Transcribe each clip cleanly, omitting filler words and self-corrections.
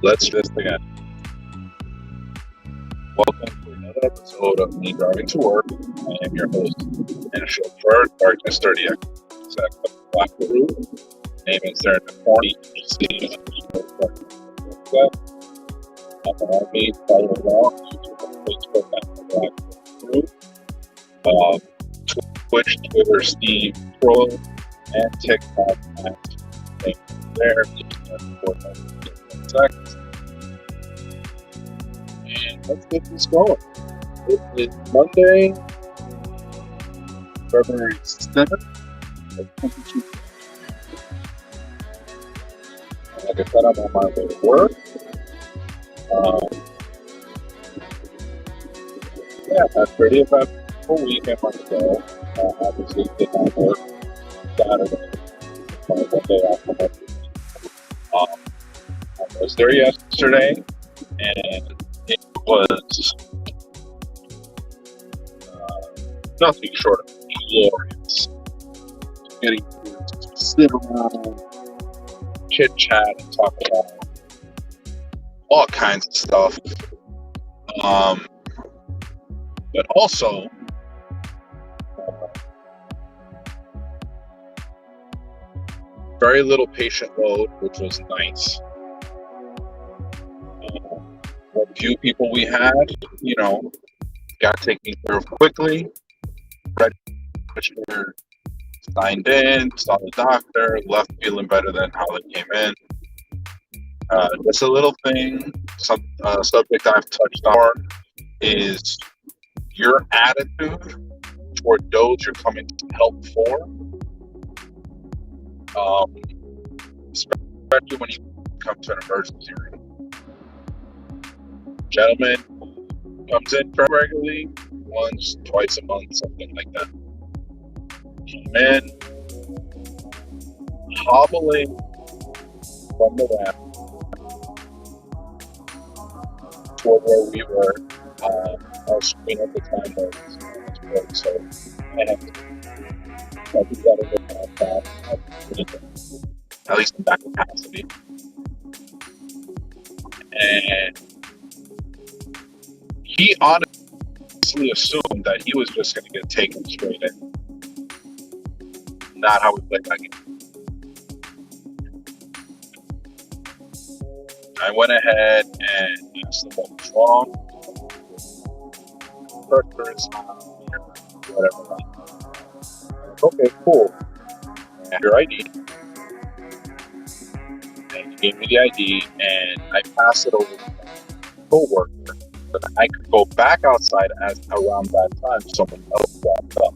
Let's do this again. Welcome to another episode of Me Driving to Work. I am your host and chauffeur, Darkness 30X. Black Guru. Name is Darren McCorney. I'm an army, follow along. YouTube and Facebook at Black Guru. Twitch, Twitter, Steve Pro, and TikTok at Thank there. And let's get this going. It is Monday, February 7th, 2022. Like I said, I'm on my way to work. I had pretty eventful weekend myself. Obviously, did not work Saturday. One day off from work. I was there yesterday, and it was nothing short of glorious. Getting to sit around, chit chat, and talk about all kinds of stuff. But also, very little patient load, which was nice. What few people we had, got taken care of quickly. Registered, signed in, saw the doctor, left feeling better than how they came in. Just a little thing, subject I've touched on is your attitude toward those you're coming to help for. Especially when you come to an emergency room. Gentleman comes in regularly, once, twice a month, something like that. Came in, hobbling from the ramp toward where we were. Our screen at the time was so, and we got to look at that, at least in that capacity. And he honestly assumed that he was just going to get taken straight in. Not how we played that game. I went ahead and asked him what was wrong. Whatever. Okay, cool. Your ID. And he gave me the ID, and I passed it over to my co-worker. But I could go back outside as around that time someone else walked up.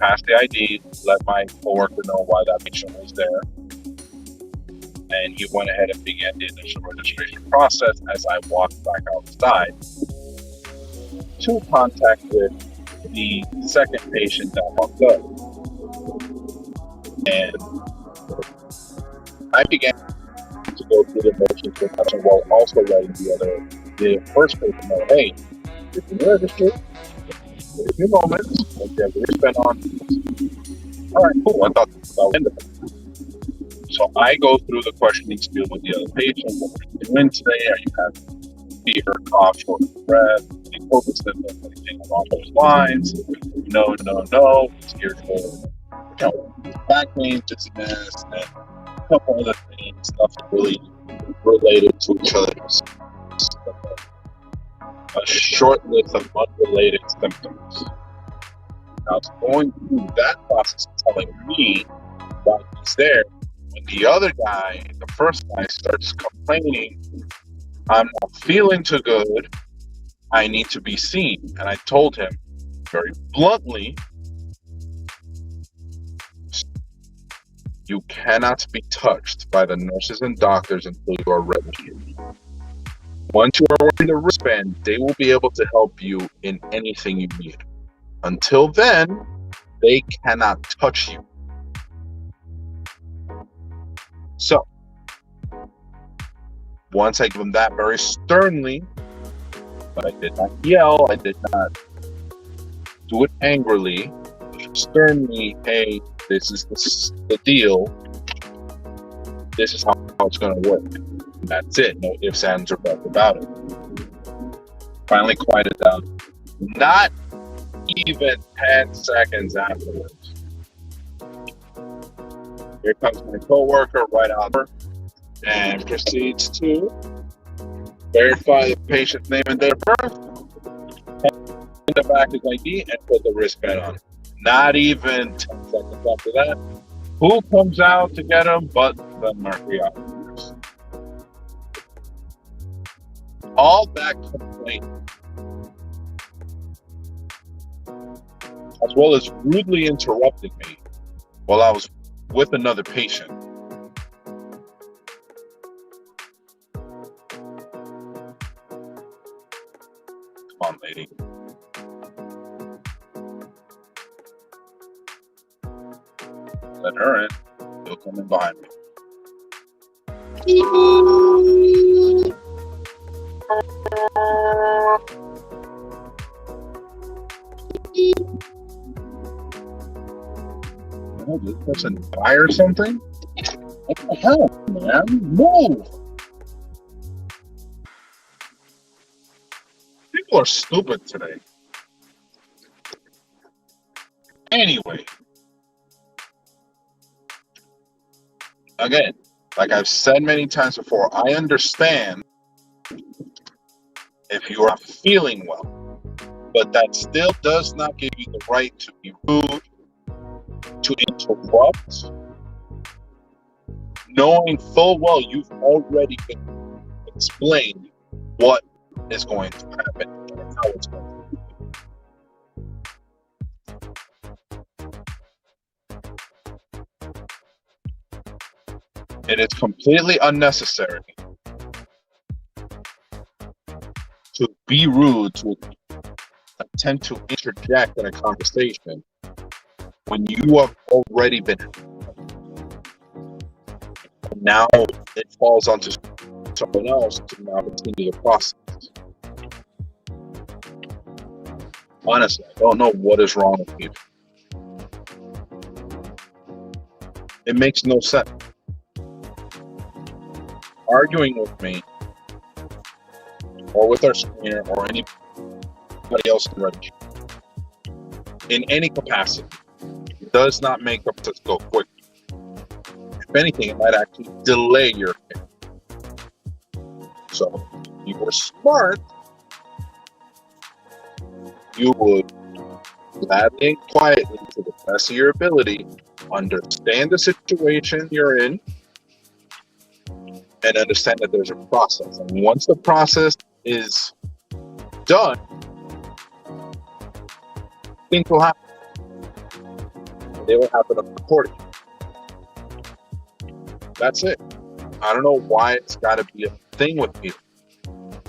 Passed the ID, let my co-worker know why that patient was there. And he went ahead and began the initial registration process as I walked back outside to contact with the second patient that walked up. And I began to go through the motions with him while also letting the first patient know, hey, if you register, take a few moments, and you have to spend on this. All right, cool. I thought that was the end of it. So I go through the questioning spiel with the other patient. What are you doing today? Are you having fever, cough, shortness of breath, any COVID symptoms, anything along those lines? No. Scared for back pain, dizziness, and a couple other things, stuff really related to each other. A short list of unrelated symptoms. Now, it's going through that process of telling me why he's there. When the other guy, the first guy, starts complaining, I'm not feeling too good, I need to be seen. And I told him very bluntly, you cannot be touched by the nurses and doctors until you are registered. Once you are wearing the wristband, they will be able to help you in anything you need. Until then, they cannot touch you. So, once I give him that very sternly, but I did not yell, I did not do it angrily, sternly, hey, this is the deal. This is how it's going to work. And that's it. No ifs, ands, or buts about it. Finally quieted down. Not even 10 seconds afterwards. Here comes my coworker right out there and proceeds to verify the patient's name and date of birth, in the back his ID, and put the wristband on. Not even 10 seconds after that, who comes out to get him but the Murphy officers? All that complaint, as well as rudely interrupting me while I was with another patient. Come on, lady. Let her in. She'll come in behind me. Oh, did this person die or something? What the hell, man? Move! People are stupid today. Anyway. Again, like I've said many times before, I understand if you are feeling well, but that still does not give you the right to be rude, to interrupt, knowing full well you've already been explained what is going to happen and how it's going to happen. It is completely unnecessary to be rude, to attempt to interject in a conversation when you have already been. Now it falls onto someone else to now continue the process. Honestly, I don't know what is wrong with people. It makes no sense. Arguing with me, or with our screener, or anybody else in the registry, in any capacity, does not make the process go quick. If anything, it might actually delay your care. So, if you were smart, you would gladly and quietly, to the best of your ability, understand the situation you're in, and understand that there's a process. And once the process is done, things will happen. They will happen accordingly. That's it. I don't know why it's got to be a thing with people.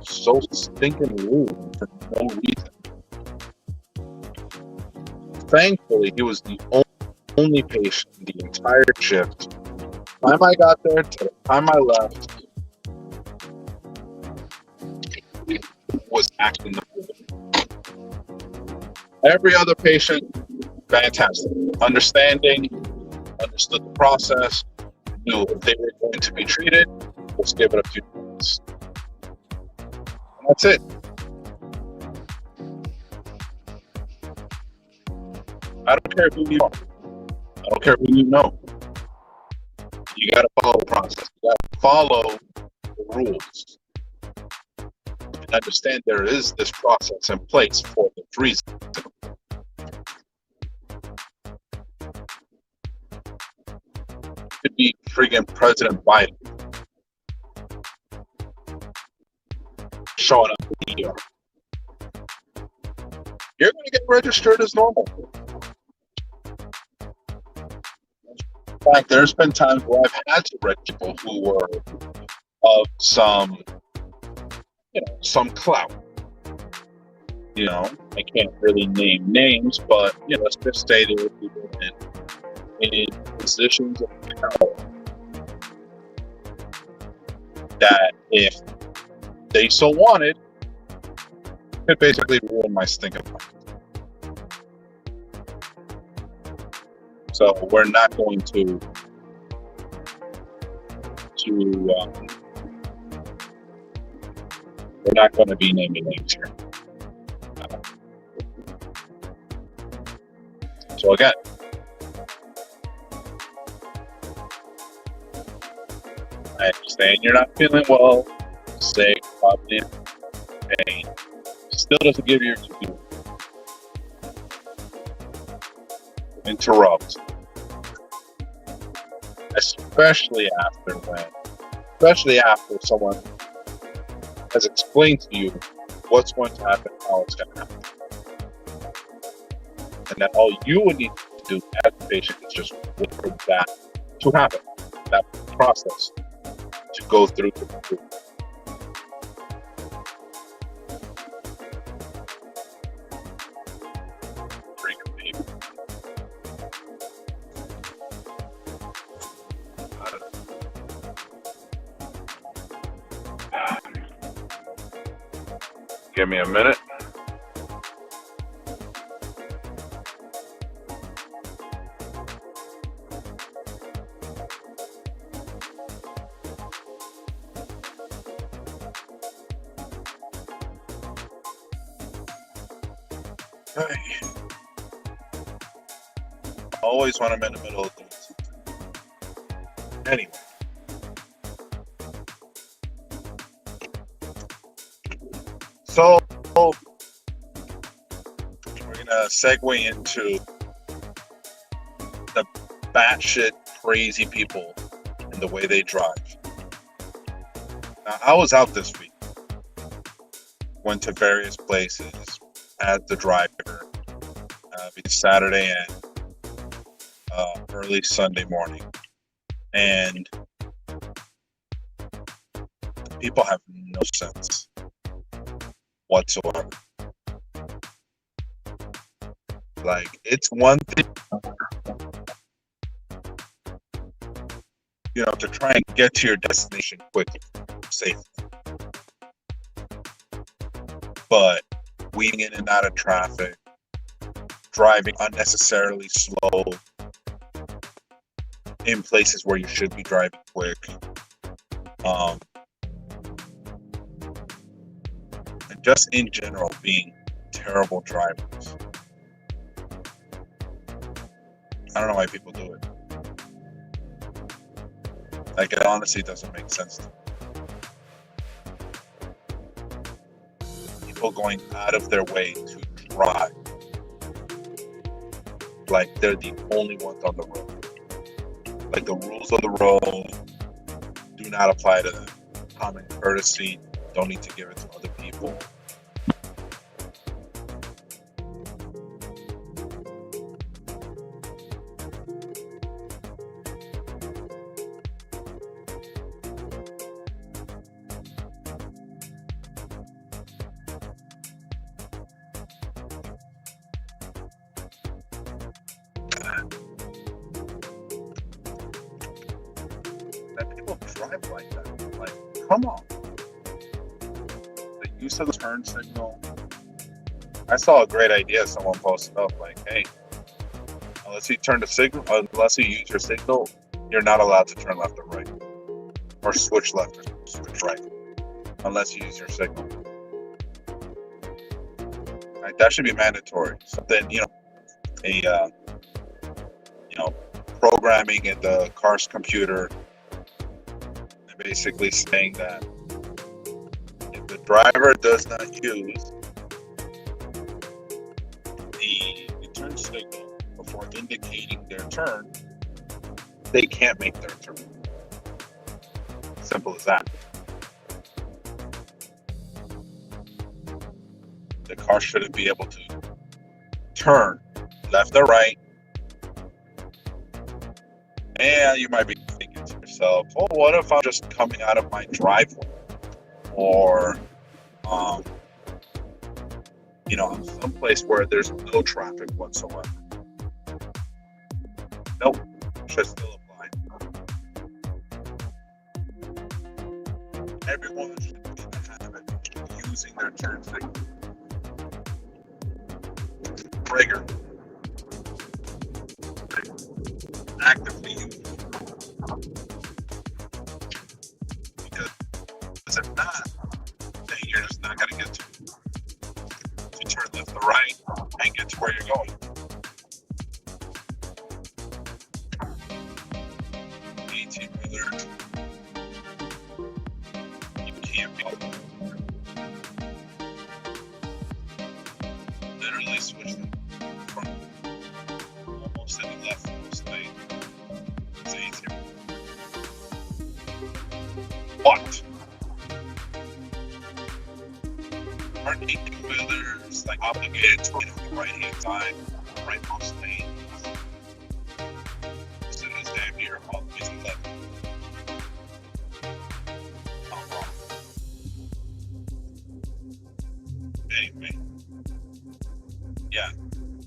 So stinking rude for no reason. Thankfully, he was the only patient the entire shift. The time I got there to the time I left, was acting the fool. Every other patient, fantastic. Understanding, understood the process, knew if they were going to be treated, let's give it a few minutes. And that's it. I don't care who you are. I don't care who you know. You got to follow the process. You got to follow the rules. And understand there is this process in place for the reason. Could be friggin' President Biden showing up in the ER. You're going to get registered as normal. In fact, there's been times where I've had to register people who were of some clout. I can't really name names, but let's just say they were people in positions of power that, if they so wanted, could basically ruin my stinking life. So we're not going to to, we're not going to be naming names here. So again, I understand you're not feeling well, sick, probably in pain. Still doesn't give you your interrupt. Especially after someone has explained to you what's going to happen, how it's going to happen. And that all you would need to do as a patient is just wait for that to happen, that process to go through. Give me a minute. Always when I'm in the middle of things. Anyway. So we're gonna segue into the batshit crazy people and the way they drive. Now, I was out this week. Went to various places as the driver, Saturday and early Sunday morning, and people have no sense whatsoever. Like, it's one thing, to try and get to your destination quickly, safely. But weaving in and out of traffic, driving unnecessarily slow in places where you should be driving quick, and just in general being terrible drivers. I don't know why people do it. Like, it honestly doesn't make sense to me. People going out of their way to drive like they're the only ones on the road. Like, the rules of the road do not apply to them. Common courtesy, don't need to give it to other people. That people drive like that. Like, come on. The use of the turn signal. I saw a great idea someone posted up, like, hey, unless you use your signal, you're not allowed to turn left or right. Or switch left or switch right. Unless you use your signal. Like, that should be mandatory. Something, programming in the car's computer, basically saying that if the driver does not use the turn signal before indicating their turn, they can't make their turn. Simple as that. The car shouldn't be able to turn left or right. And you might be thinking to yourself, well, what if I'm just coming out of my driveway? Or, someplace where there's no traffic whatsoever. Nope, should still apply. Everyone should be in the habit of using their turn signal regularly. Actively use it. 18 wheeler, you can't be literally switch them from almost any left most lane. It's easier. But aren't 18 wheelers like obligated to get on the right hand side, right most lane? As soon as damn near always left. Anyway, yeah,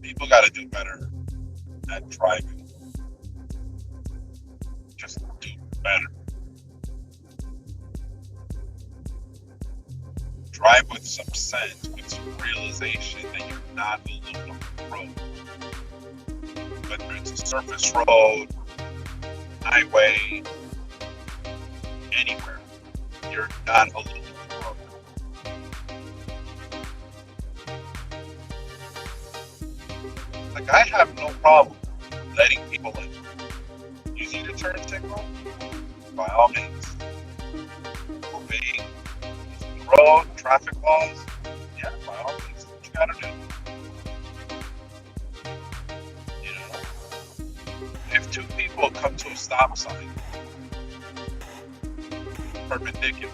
people got to do better at driving. Just do better. Drive with some sense, with some realization that you're not alone on the road. Whether it's a surface road, highway, anywhere, you're not alone on the road. Like, I have no problem letting people in. Using the turn signal, by all means. Obeying the road, traffic laws, yeah, by all means, what you gotta do. You know, if two people come to a stop sign, perpendicular,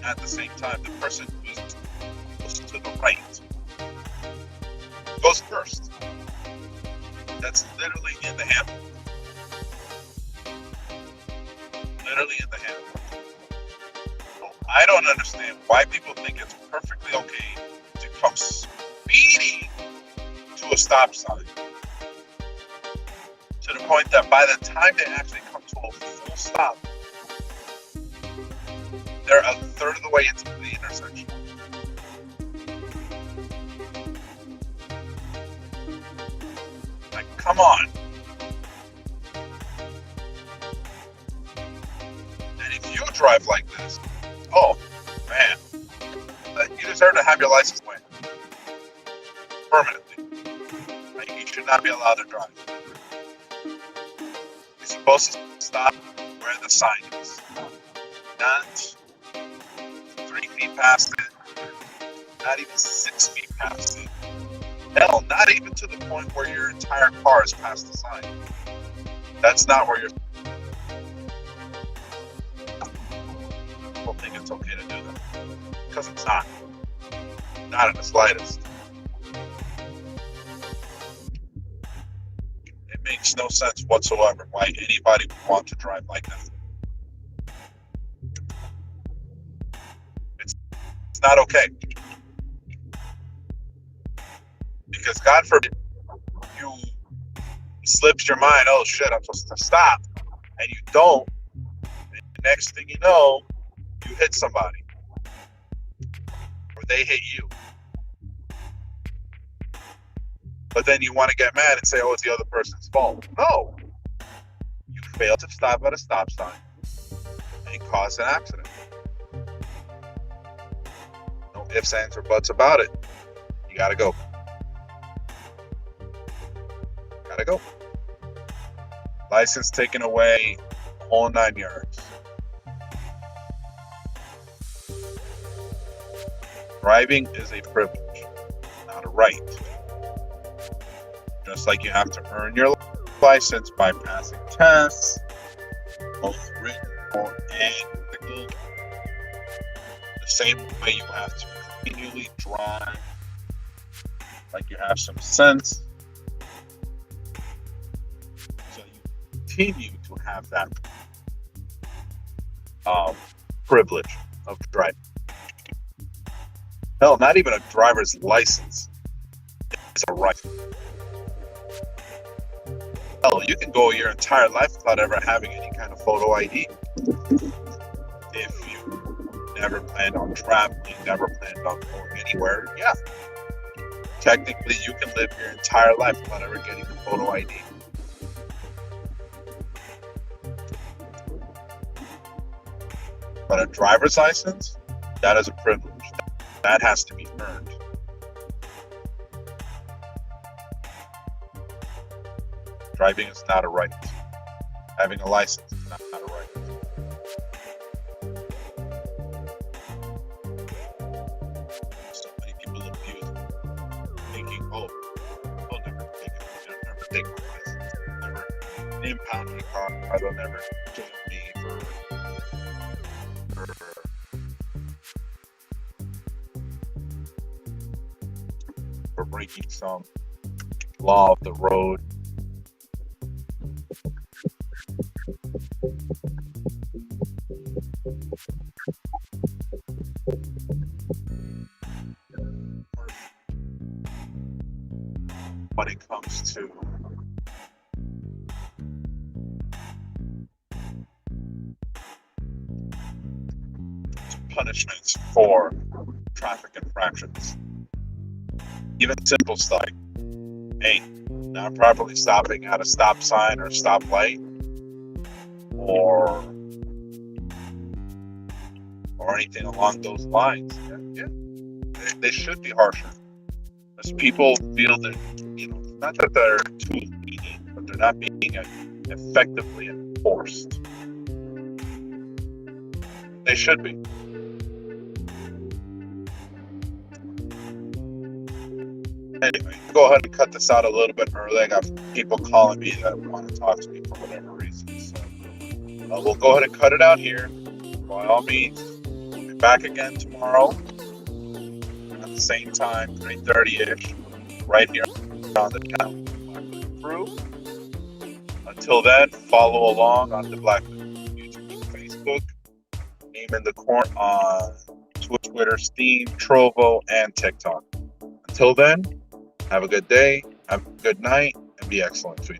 at the same time, the person who's to the right goes first. That's literally in the handbook. Literally in the handbook. So I don't understand why people think it's perfectly okay to come speeding to a stop sign. To the point that by the time they actually come to a full stop, they're a third of the way into the intersection. Like, come on. And if you drive like this, oh, man, you deserve to have your license win. Permanently. Like, you should not be allowed to drive. You're supposed to stop where the sign is. Not 3 feet past it. Not even 6 feet past it. Hell, not even to the point where your entire car is past the sign. That's not where you're. People think it's okay to do that. Because it's not. Not in the slightest. It makes no sense whatsoever why anybody would want to drive like that. It's not okay. Because God forbid you slips your mind, oh shit, I'm supposed to stop, and you don't, and the next thing you know, you hit somebody. Or they hit you. But then you want to get mad and say, oh, it's the other person's fault. No. You failed to stop at a stop sign and caused an accident. No ifs, ands, or buts about it. You gotta go. Gotta go. License taken away, whole 9 yards. Driving is a privilege, not a right. Just like you have to earn your license by passing tests, both written and technical. The same way you have to continually drive like you have some sense. So you continue to have that privilege of driving. Hell, not even a driver's license is a right. Hell, you can go your entire life without ever having any kind of photo ID. If you never planned on traveling, never planned on going anywhere, yeah. Technically, you can live your entire life without ever getting a photo ID. But a driver's license, that is a privilege. That has to be earned. Driving is not a right. Having a license is not a right. So many people abuse it, thinking, oh, they'll never take my license. They'll never impound my car. They'll never jail me for breaking some law of the road. When it comes to punishments for traffic infractions, even simple stuff like, hey, not properly stopping at a stop sign or stoplight, or anything along those lines. Yeah, they should be harsher. Because people feel that, not that they're too lenient, but they're not being effectively enforced. They should be. Anyway, go ahead and cut this out a little bit early. I got people calling me that want to talk to me for whatever reason. So we'll go ahead and cut it out here. By all means, we'll be back again tomorrow at the same time, 3:30-ish, right here on the channel. Crew. Until then, follow along on the Black YouTube and Facebook. Name in the corner on Twitter, Steam, Trovo, and TikTok. Until then, have a good day, have a good night, and be excellent to each other.